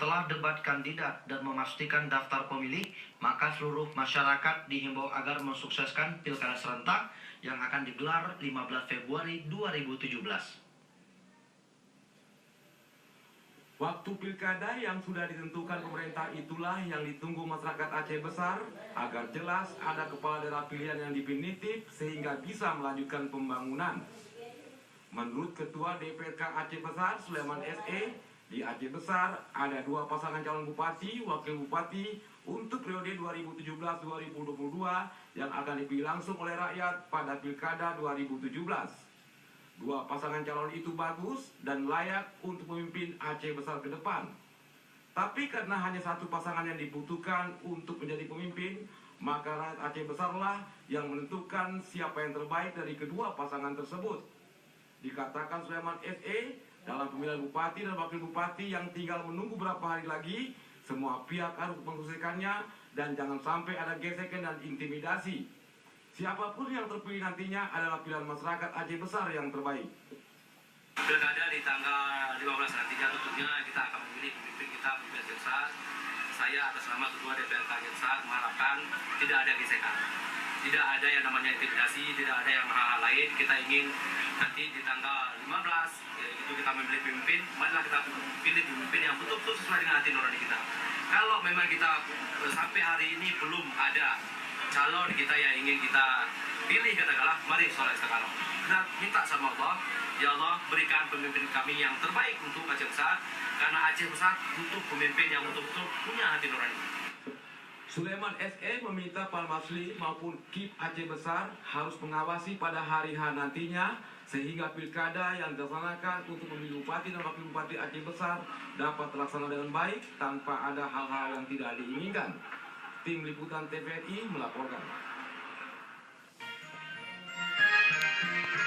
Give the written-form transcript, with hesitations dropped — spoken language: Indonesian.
Setelah debat kandidat dan memastikan daftar pemilih, maka seluruh masyarakat dihimbau agar mensukseskan pilkada serentak yang akan digelar 15 Februari 2017. Waktu pilkada yang sudah ditentukan pemerintah itulah yang ditunggu masyarakat Aceh Besar agar jelas ada kepala daerah pilihan yang definitif sehingga bisa melanjutkan pembangunan. Menurut Ketua DPRK Aceh Besar Sulaiman SE, di Aceh Besar ada 2 pasangan calon bupati, wakil bupati untuk periode 2017-2022 yang akan dipilih langsung oleh rakyat pada pilkada 2017. 2 pasangan calon itu bagus dan layak untuk memimpin Aceh Besar ke depan. Tapi karena hanya 1 pasangan yang dibutuhkan untuk menjadi pemimpin, maka rakyat Aceh Besarlah yang menentukan siapa yang terbaik dari kedua pasangan tersebut. Dikatakan Sulaiman SE, dalam pemilihan bupati dan wakil bupati yang tinggal menunggu beberapa hari lagi, semua pihak harus mengusulkannya dan jangan sampai ada gesekan dan intimidasi. Siapapun yang terpilih nantinya adalah pilihan masyarakat Aceh Besar yang terbaik. Pilkada di tanggal 15 nantinya tentunya kita akan memilih pemimpin kita, pemimpin Aceh Besar. Saya atas nama Ketua DPRK Aceh Besar mengharapkan tidak ada gesekan. Tidak ada yang namanya intimidasi, tidak ada yang hal-hal lain. Kita ingin nanti di tanggal 15 itu kita memilih pemimpin, marilah kita pilih pemimpin yang betul-betul sesuai dengan hati nurani kita. Kalau memang kita sampai hari ini belum ada calon kita yang ingin kita pilih katakanlah, mari sholat istiqoroh. Kita minta sama Allah, ya Allah berikan pemimpin kami yang terbaik untuk Aceh Besar, karena Aceh Besar butuh pemimpin yang betul-betul punya hati nurani. Sulaiman SE meminta Palmasli maupun KIP Aceh Besar harus mengawasi pada hari H nantinya sehingga pilkada yang dilaksanakan untuk memilih bupati dan wakil bupati Aceh Besar dapat terlaksana dengan baik tanpa ada hal-hal yang tidak diinginkan. Tim Liputan TVRI melaporkan.